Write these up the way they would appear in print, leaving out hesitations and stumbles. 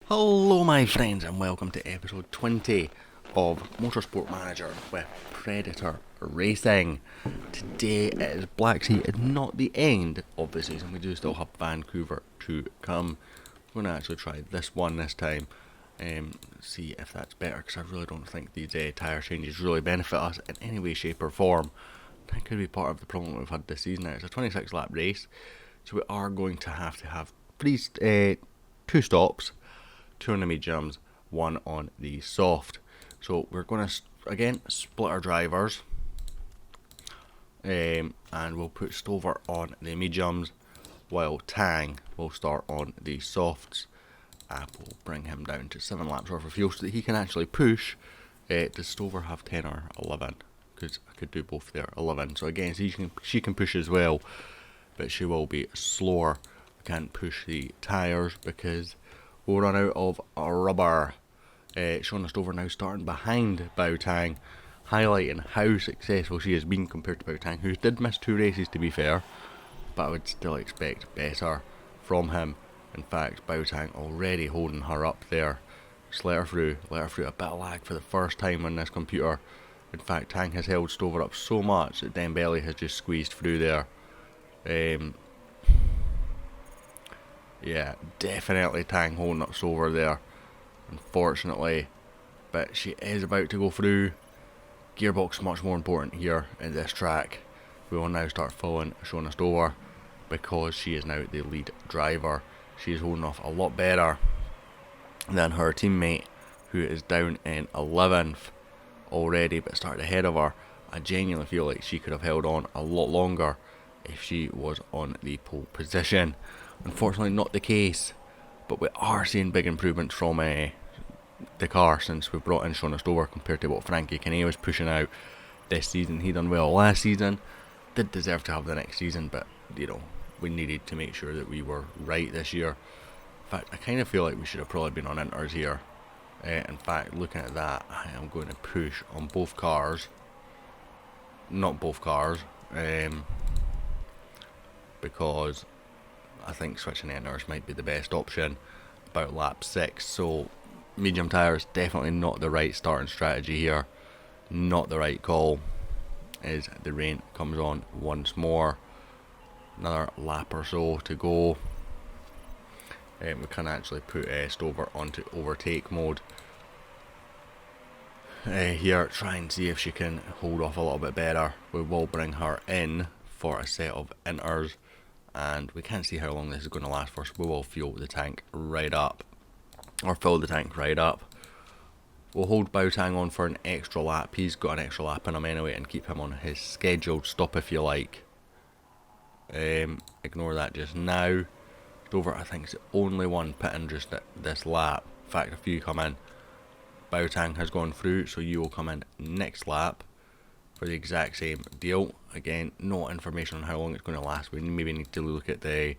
Hello my friends and welcome to episode 20 of Motorsport Manager with Predator Racing. Today it is Black Sea, it's not the end of the season, we do still have Vancouver to come. We're going to actually try this one this time, see if that's better, because I really don't think these tyre changes really benefit us in any way, shape or form. That could be part of the problem we've had this season. Now it's a 26 lap race, so we are going to have two stops. Two on the mediums, one on the soft. So we're going to again split our drivers, and we'll put Stover on the mediums while Tang will start on the softs. We'll bring him down to 7 laps worth of fuel so that he can actually push. Does Stover have 10 or 11? Because I could do both there. 11. So again, she can push as well, but she will be slower. We can't push the tyres because we'll run out of rubber. Shauna Stover now starting behind Bao Tang, highlighting how successful she has been compared to Bao Tang, who did miss 2 races to be fair, but I would still expect better from him. In fact, Bao Tang already holding her up there. Just let her through a bit of lag for the first time on this computer. In fact, Tang has held Stover up so much that Dembele has just squeezed through there. Yeah, definitely Tang holding up Stover there, unfortunately, but she is about to go through. Gearbox much more important here in this track. We will now start following Shauna Stover because she is now the lead driver. She is holding off a lot better than her teammate, who is down in 11th already but started ahead of her. I genuinely feel like she could have held on a lot longer if she was on the pole position. Unfortunately not the case, but we are seeing big improvements from the car since we brought in Shauna Stover compared to what Frankie Kane was pushing out this season. He done well last season, did deserve to have the next season, but we needed to make sure that we were right this year. In fact, I kind of feel like we should have probably been on inters here. In fact, looking at that, I am going to push on both cars, not both cars, because I think switching inters might be the best option about lap 6. So medium tyres, definitely not the right starting strategy here. Not the right call as the rain comes on once more. Another lap or so to go. We can actually put Stover onto overtake mode. Here, try and see if she can hold off a little bit better. We will bring her in for a set of inters, and we can't see how long this is going to last for, so we will fuel the tank right up, or fill the tank right up. We'll hold Bao Tang on for an extra lap. He's got an extra lap in him anyway, and keep him on his scheduled stop if you like. Ignore that just now. Stover, I think, is the only one pitting just at this lap. In fact, a few come in. Bao Tang has gone through, so you will come in next lap for the exact same deal. Again, no information on how long it's going to last. We maybe need to look at the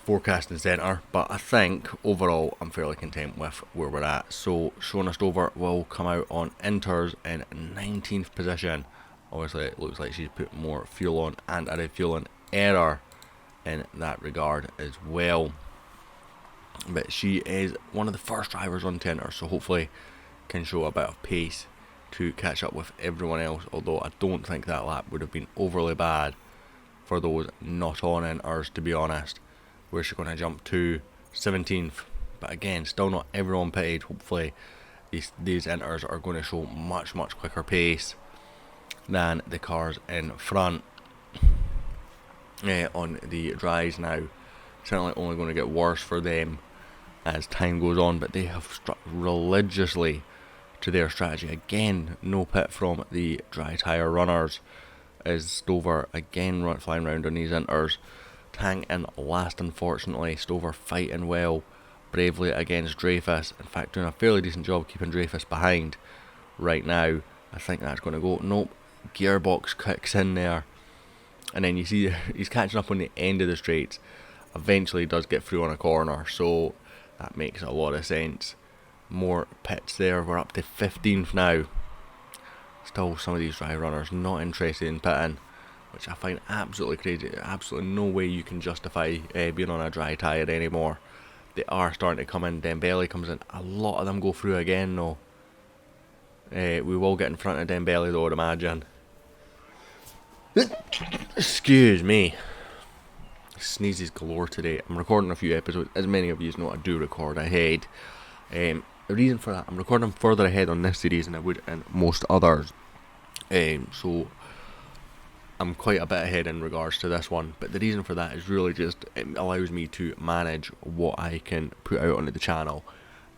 forecasting centre, but I think overall I'm fairly content with where we're at. So Shauna Stover will come out on inters in 19th position. Obviously it looks like she's put more fuel on and added fuel in error in that regard as well, but she is one of the first drivers on inters, so hopefully can show a bit of pace to catch up with everyone else, although I don't think that lap would have been overly bad for those not on inters, to be honest. Where's she going to jump to? 17th, but again, still not everyone pitted. Hopefully these inters are going to show much quicker pace than the cars in front. On the dries now, certainly only going to get worse for them as time goes on, but they have stuck religiously to their strategy. Again, no pit from the dry tyre runners as Stover again flying around on these inters. Tang in last, unfortunately. Stover fighting well, bravely against Dreyfus. In fact, doing a fairly decent job keeping Dreyfus behind right now. I think that's going to go. Nope, gearbox kicks in there. And then you see he's catching up on the end of the straights. Eventually does get through on a corner, so that makes a lot of sense. More pits there. We're up to 15th now. Still, some of these dry runners not interested in pitting, which I find absolutely crazy. Absolutely no way you can justify being on a dry tyre anymore. they are starting to come in. Dembele comes in. A lot of them go through again though. We will get in front of Dembele though, I'd imagine. Excuse me. Sneezes galore today. I'm recording a few episodes. As many of you know, I do record ahead. The reason for that, I'm recording further ahead on this series than I would in most others. So I'm quite a bit ahead in regards to this one. But the reason for that is really just it allows me to manage what I can put out onto the channel,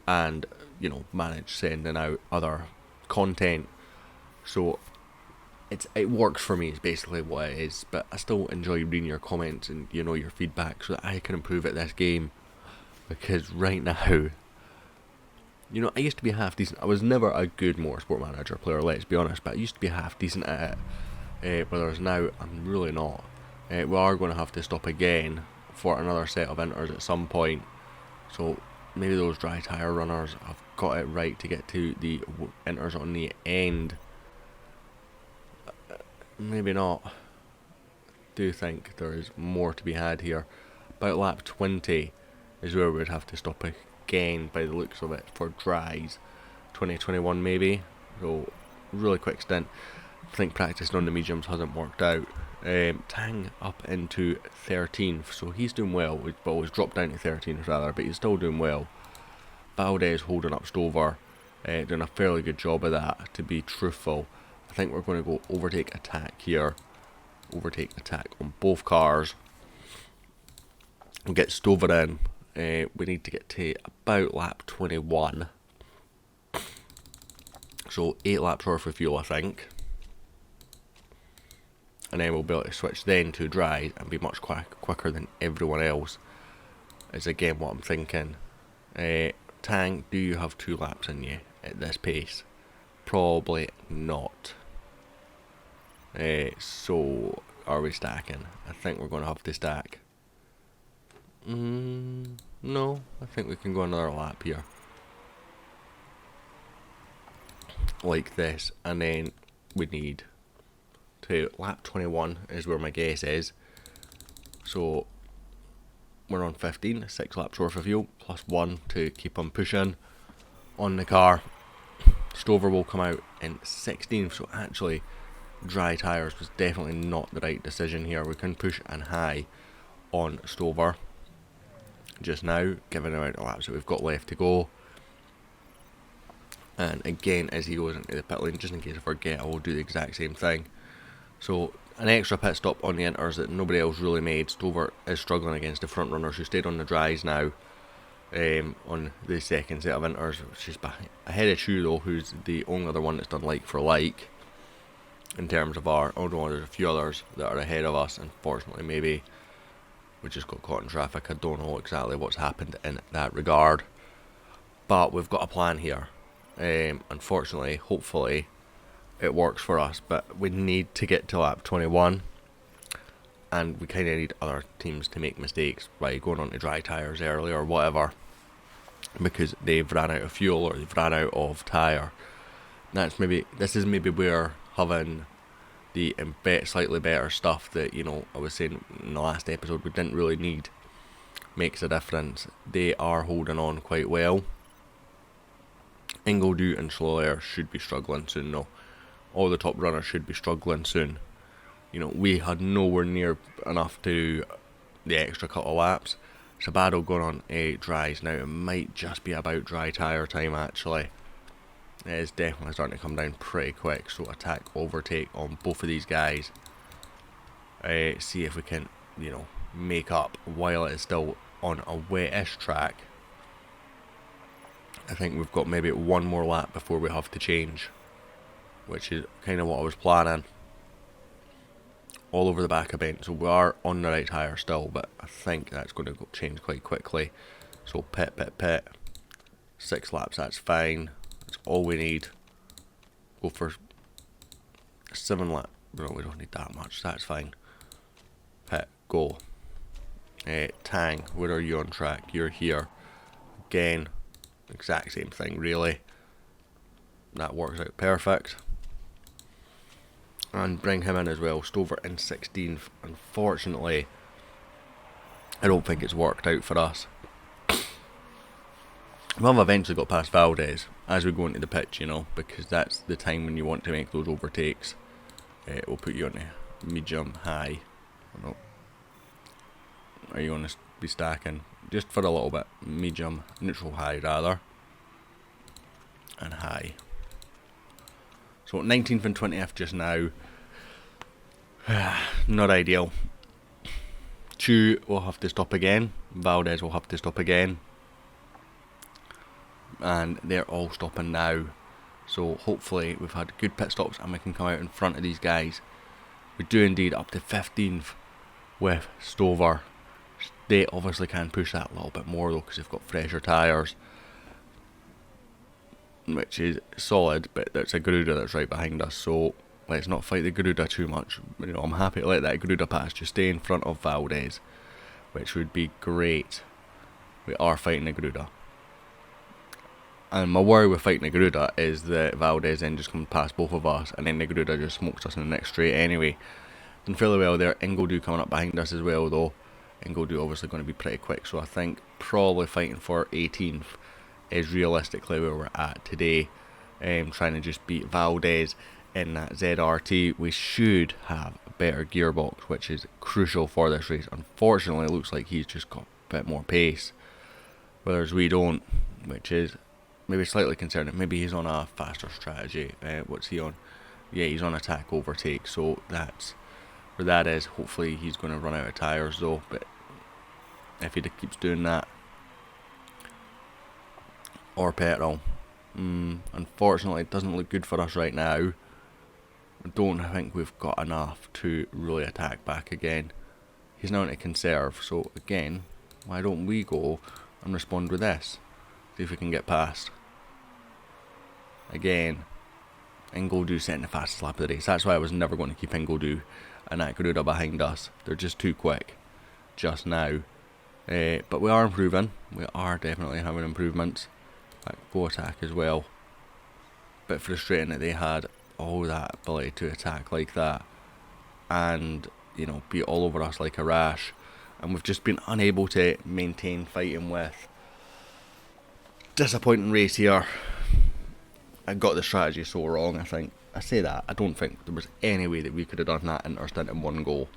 and manage sending out other content. So it works for me, is basically what it is. But I still enjoy reading your comments and your feedback so that I can improve at this game, because right now I used to be half decent. I was never a good Motorsport Manager player, let's be honest, but I used to be half decent at it, whereas now I'm really not. We are going to have to stop again for another set of inters at some point, so maybe those dry tyre runners have got it right to get to the inters on the end. Maybe not. I do think there is more to be had here. About lap 20 is where we would have to stop again by the looks of it for dries. 2021 maybe. So really quick stint. I think practicing on the mediums hasn't worked out. Tang up into 13th, so he's doing well. But he's dropped down to 13th rather, but he's still doing well. Valdez holding up Stover, doing a fairly good job of that, to be truthful. I think we're going to go overtake attack here. Overtake attack on both cars. We'll get Stover in. We need to get to about lap 21. So 8 laps worth of fuel, I think. And then we'll be able to switch then to dry and be much quicker than everyone else. Is again what I'm thinking. Tang, do you have 2 laps in you at this pace? Probably not. So are we stacking? I think we're going to have to stack. No, I think we can go another lap here. Like this, and then we need to lap 21 is where my guess is. So we're on 15, 6 laps worth of fuel, plus 1 to keep on pushing on the car. Stover will come out in 16th, so actually dry tyres was definitely not the right decision here. We can push and high on Stover just now, given the amount of laps that we've got left to go. And again, as he goes into the pit lane, just in case I forget, I will do the exact same thing. So an extra pit stop on the inters that nobody else really made. Stover is struggling against the front runners who stayed on the dries now. On the second set of inters, which is ahead of Chu though, who's the only other one that's done like for like in terms of our, although there's a few others that are ahead of us. Unfortunately, maybe we just got caught in traffic. I don't know exactly what's happened in that regard, but we've got a plan here. Unfortunately, hopefully it works for us, but we need to get to lap 21, and we kind of need other teams to make mistakes by going on to dry tyres early or whatever, because they've ran out of fuel or they've ran out of tyre. This is maybe where having the slightly better stuff that I was saying in the last episode we didn't really need makes a difference. They are holding on quite well. Ingledew and Schloer should be struggling soon though. All the top runners should be struggling soon. We had nowhere near enough to the extra couple of laps. Sabado going on 8 dries now. It might just be about dry tyre time actually. It is definitely starting to come down pretty quick. So attack, overtake on both of these guys. See if we can, make up while it is still on a wet-ish track. I think we've got maybe one more lap before we have to change, which is kind of what I was planning. All over the back of bend, so we are on the right tyre still, but I think that's going to change quite quickly. So pit. 6 laps, that's fine. That's all we need. Go for 7 laps. No, we don't need that much, that's fine. Pit, go. Tang, where are you on track? You're here. Again, exact same thing really. That works out perfect. And bring him in as well. Stover in 16th. Unfortunately, I don't think it's worked out for us. We'll have eventually got past Valdez as we go into the pitch, you know, because that's the time when you want to make those overtakes. We'll put you on the medium high. Oh, no. Are you going to be stacking? Just for a little bit. Medium, neutral high rather. And high. So 19th and 20th just now. Not ideal. Chu will have to stop again. Valdez will have to stop again. And they're all stopping now. So hopefully we've had good pit stops and we can come out in front of these guys. We do indeed up to 15th with Stover. They obviously can push that a little bit more though because they've got fresher tyres, which is solid, but there's a Garuda that's right behind us, so let's not fight the Garuda too much. You know, I'm happy to let that Garuda pass, just stay in front of Valdez, which would be great. We are fighting the Garuda. And my worry with fighting the Garuda is that Valdez then just comes past both of us, and then the Garuda just smokes us in the next straight anyway. Done fairly well there. Ingledew coming up behind us as well though. Ingledew obviously going to be pretty quick, so I think probably fighting for 18th is realistically where we're at today. Trying to just beat Valdez in that ZRT. We should have a better gearbox, which is crucial for this race. Unfortunately, it looks like he's just got a bit more pace, whereas we don't, which is maybe slightly concerning. Maybe he's on a faster strategy. What's he on? Yeah, he's on attack overtake, so that's where that is. Hopefully he's going to run out of tyres though, but if he keeps doing that, or petrol, unfortunately it doesn't look good for us right now. I don't think we've got enough to really attack back again. He's now into conserve, so again, why don't we go and respond with this, see if we can get past. Again, Ingledew setting the fastest lap of the race. That's why I was never going to keep Ingledew and that Garuda behind us. They're just too quick just now. But we are improving. We are definitely having improvements. Go attack as well. Bit frustrating that they had all that ability to attack like that and, you know, be all over us like a rash, and we've just been unable to maintain fighting with. Disappointing race here. I got the strategy so wrong, I think. I say that, I don't think there was any way that we could have done that interstint in one go.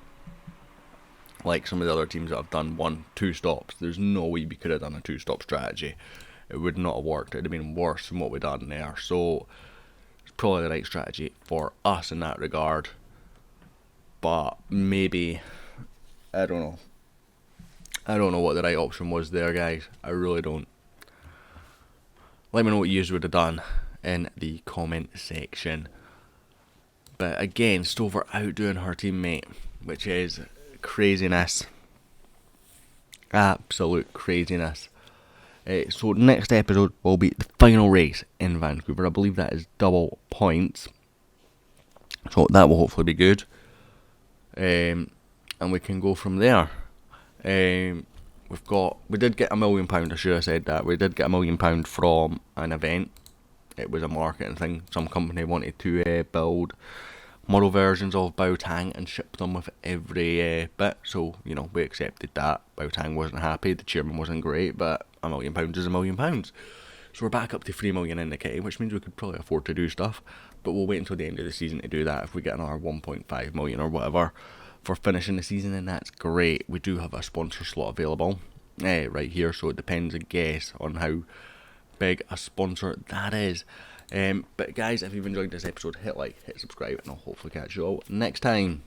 Like some of the other teams that have done 1-2 stops, there's no way we could have done a 2-stop strategy. It would not have worked. It would have been worse than what we've done there. So it's probably the right strategy for us in that regard. But maybe, I don't know. I don't know what the right option was there, guys. I really don't. Let me know what you would have done in the comment section. But again, Stover outdoing her teammate, which is craziness. Absolute craziness. So next episode will be the final race in Vancouver. I believe that is double points, so that will hopefully be good, and we can go from there. We did get £1 million. I should have said that. We did get £1 million from an event. It was a marketing thing. Some company wanted to build model versions of Baotang and ship them with every bit, so you know, we accepted that. Baotang wasn't happy, the chairman wasn't great, but £1 million is £1 million. So we're back up to 3 million in the kitty, which means we could probably afford to do stuff, but we'll wait until the end of the season to do that. If we get another 1.5 million or whatever for finishing the season, then that's great. We do have a sponsor slot available right here, so it depends, I guess, on how big a sponsor that is. But guys, if you've enjoyed this episode, hit like, hit subscribe, and I'll hopefully catch you all next time.